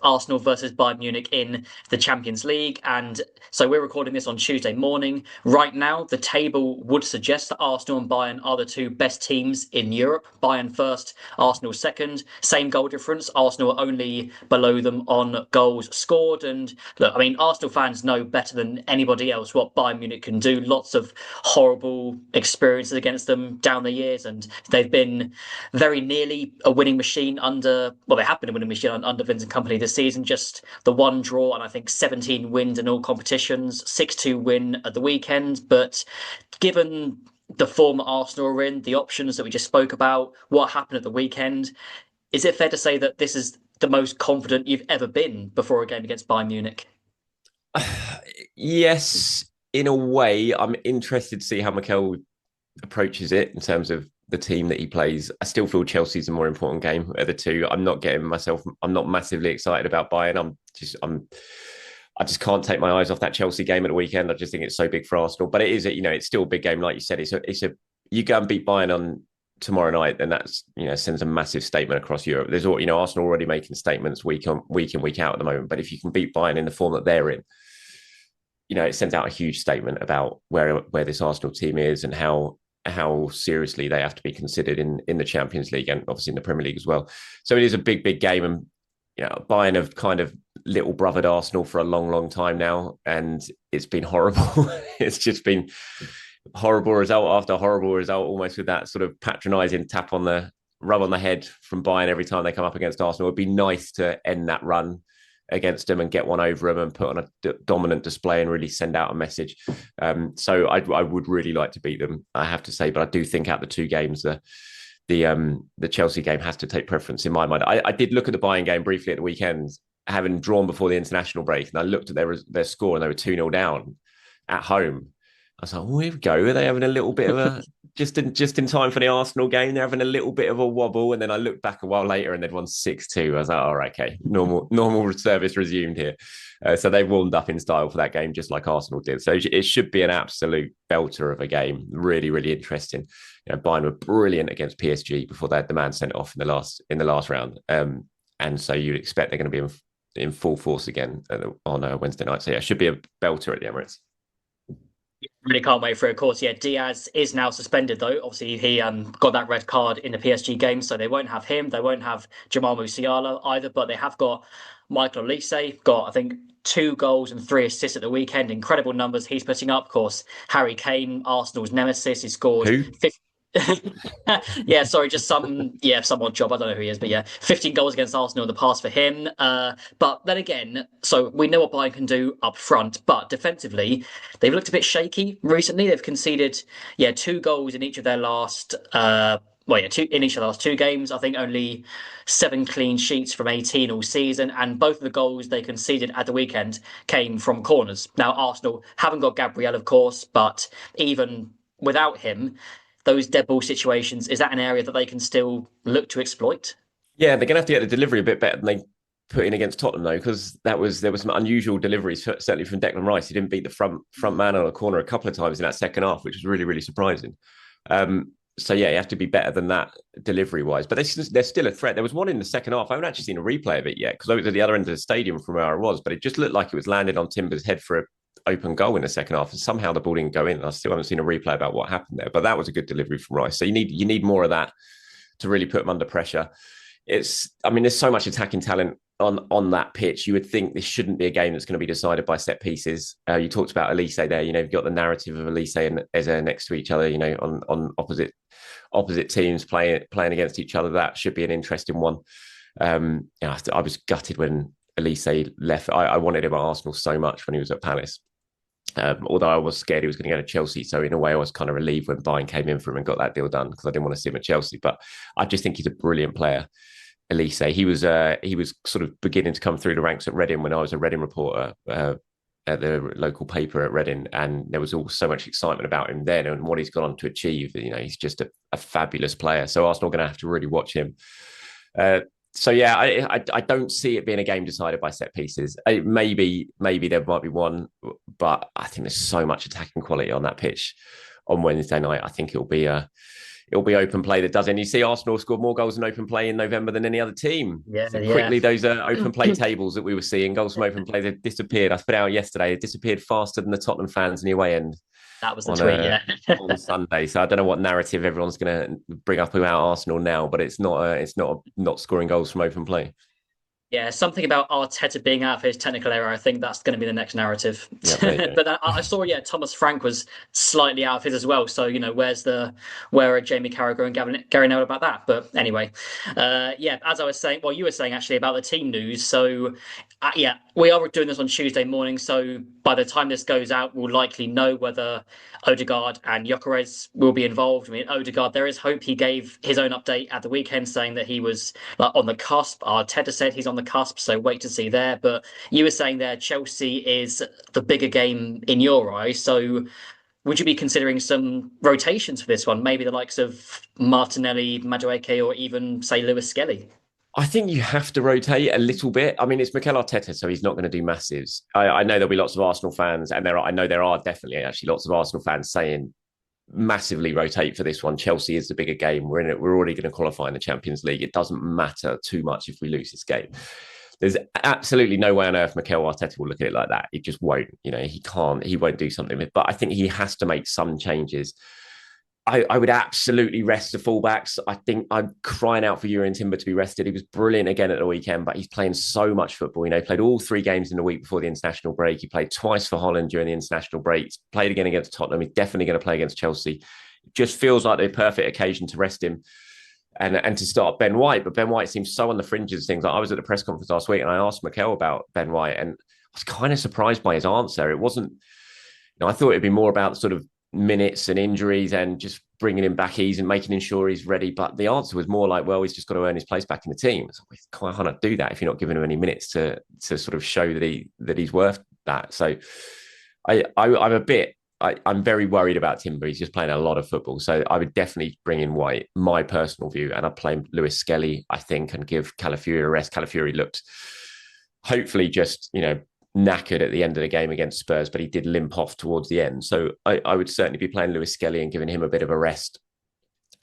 Arsenal versus Bayern Munich in the Champions League. And so we're recording this on Tuesday morning. Right now, the table would suggest that Arsenal and Bayern are the two best teams in Europe. Bayern first, Arsenal second. Same goal difference. Arsenal are only below them on goals scored. And look, I mean, Arsenal fans know better than anybody else what Bayern Munich can do. Lots of horrible experiences against them down the years, and they've been very nearly a winning machine they have been a winning machine under Vincent Company this season. Just the one draw and I think 17 wins in all competitions, 6-2 win at the weekend. But given the form that Arsenal are in, the options that we just spoke about, what happened at the weekend, is it fair to say that this is the most confident you've ever been before a game against Bayern Munich? Yes, in a way. I'm interested to see how Mikel approaches it in terms of the team that he plays. I still feel Chelsea's a more important game of the two. I'm not massively excited about Bayern. I just can't take my eyes off that Chelsea game at the weekend. I just think it's so big for Arsenal. But it is, it's still a big game, like you said. You go and beat Bayern on tomorrow night, then that's sends a massive statement across Europe. There's Arsenal already making statements week in, week out at the moment. But if you can beat Bayern in the form that they're in, it sends out a huge statement about where this Arsenal team is and how seriously they have to be considered in the Champions League and obviously in the Premier League as well. So it is a big, big game. And Bayern have kind of little brothered Arsenal for a long, long time now, and it's been horrible. It's just been horrible result after horrible result, almost with that sort of patronising rub on the head from Bayern every time they come up against Arsenal. It'd be nice to end that run against them and get one over them and put on a dominant display and really send out a message. So I would really like to beat them, I have to say. But I do think out the two games, the Chelsea game has to take preference in my mind. I did look at the Bayern game briefly at the weekend, having drawn before the international break, and I looked at their score and they were 2-0 down at home. I was like, oh, here we go. Are they having a little bit of a just in time for the Arsenal game? They're having a little bit of a wobble, and then I looked back a while later and they'd won 6-2. I was like, all right, okay, normal service resumed here. So they've warmed up in style for that game, just like Arsenal did. So it should be an absolute belter of a game. Really, really interesting. Bayern were brilliant against PSG before they had the man sent off in the last round, and so you'd expect they're going to be in full force again on Wednesday night. So yeah, it should be a belter at the Emirates. Really can't wait for it. Of course, yeah, Diaz is now suspended, though. Obviously, he got that red card in the PSG game, so they won't have him. They won't have Jamal Musiala either, but they have got Michael Olise, got, I think, 2 goals and 3 assists at the weekend. Incredible numbers he's putting up. Of course, Harry Kane, Arsenal's nemesis, he scored Who? 50. Yeah, sorry, just some odd job. I don't know who he is, but yeah, 15 goals against Arsenal in the past for him. But then again, so we know what Bayern can do up front, but defensively, they've looked a bit shaky recently. They've conceded 2 goals in each of their last in each of the last 2 games. I think only 7 clean sheets from 18 all season, and both of the goals they conceded at the weekend came from corners. Now Arsenal haven't got Gabriel, of course, but even without him, those dead ball situations, is that an area that they can still look to exploit? Yeah, they're going to have to get the delivery a bit better than they put in against Tottenham, though, because there was some unusual deliveries, certainly from Declan Rice. He didn't beat the front man on a corner a couple of times in that second half, which was really, really surprising. So yeah, you have to be better than that delivery wise, but they're still a threat. There was one in the second half. I haven't actually seen a replay of it yet because I was at the other end of the stadium from where I was, but it just looked like it was landed on Timber's head for an open goal in the second half, and somehow the ball didn't go in. I still haven't seen a replay about what happened there, but that was a good delivery from Rice. So you need more of that to really put them under pressure. There's so much attacking talent on that pitch. You would think this shouldn't be a game that's going to be decided by set pieces. You talked about Elise there. You've got the narrative of Elise and Eze next to each other. On opposite teams playing against each other. That should be an interesting one. I was gutted when Elise left. I wanted him at Arsenal so much when he was at Palace. Although I was scared he was going to go to Chelsea. So in a way, I was kind of relieved when Bayern came in for him and got that deal done because I didn't want to see him at Chelsea. But I just think he's a brilliant player. Elise, he was sort of beginning to come through the ranks at Reading when I was a Reading reporter at the local paper at Reading, and there was all so much excitement about him then and what he's gone on to achieve. He's just a fabulous player. So Arsenal are going to have to really watch him. So yeah, I don't see it being a game decided by set pieces. Maybe there might be one, but I think there's so much attacking quality on that pitch on Wednesday night. I think it'll be it'll be open play that does it. And you see Arsenal scored more goals in open play in November than any other team. Yeah, So yeah. quickly, those open play tables that we were seeing, goals from open play, they've disappeared. I put it out yesterday, it disappeared faster than the Tottenham fans in the away end That was the on tweet, yeah. on Sunday. So I don't know what narrative everyone's going to bring up about Arsenal now, but it's not scoring goals from open play. Yeah, something about Arteta being out of his technical error. I think that's going to be the next narrative. Yeah, there you go. But I saw, yeah, Thomas Frank was slightly out of his as well. So, where are Jamie Carragher and Gary Neville about that? But anyway, yeah, as I was saying, well, you were saying actually about the team news. So, yeah, we are doing this on Tuesday morning. So by the time this goes out, we'll likely know whether Odegaard and Gyökeres will be involved. I mean, Odegaard, there is hope. He gave his own update at the weekend saying that he was like on the cusp. Arteta said he's on the cusp, so wait to see there. But you were saying there Chelsea is the bigger game in your eyes. So would you be considering some rotations for this one? Maybe the likes of Martinelli, Madueke, or even say Lewis Skelly? I think you have to rotate a little bit. I mean, it's Mikel Arteta, so he's not going to do massives. I know there'll be lots of Arsenal fans, and I know there are definitely actually lots of Arsenal fans saying massively rotate for this one. Chelsea is the bigger game. We're in it. We're already going to qualify in the Champions League. It doesn't matter too much if we lose this game. There's absolutely no way on earth Mikel Arteta will look at it like that. It just won't. He can't. He won't do something. But I think he has to make some changes. I would absolutely rest the fullbacks. I think I'm crying out for Jurrien Timber to be rested. He was brilliant again at the weekend, but he's playing so much football. He played all 3 games in the week before the international break. He played twice for Holland during the international break. He's played again against Tottenham. He's definitely going to play against Chelsea. It just feels like the perfect occasion to rest him and to start Ben White. But Ben White seems so on the fringes of things. Like I was at the press conference last week and I asked Mikel about Ben White, and I was kind of surprised by his answer. It wasn't, I thought it'd be more about sort of minutes and injuries and just bringing him back easy and making sure he's ready. But the answer was more like, well, he's just got to earn his place back in the team. So we can't do that if you're not giving him any minutes to sort of show that he's worth that. So I'm very worried about Timber. He's just playing a lot of football. So I would definitely bring in White, my personal view. And I'd play Lewis Skelly, I think, and give Calafiori a rest. Calafiori looked hopefully just, knackered at the end of the game against Spurs, but he did limp off towards the end. So I would certainly be playing Lewis Skelly and giving him a bit of a rest.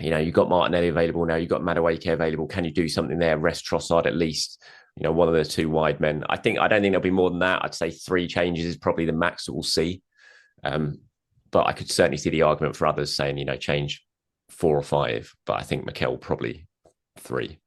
You've got Martinelli available now. You've got Madueke available. Can you do something there? Rest Trossard at least. One of the 2 wide men. I don't think there'll be more than that. I'd say 3 changes is probably the max that we'll see. But I could certainly see the argument for others saying, change 4 or 5. But I think Mikel probably 3.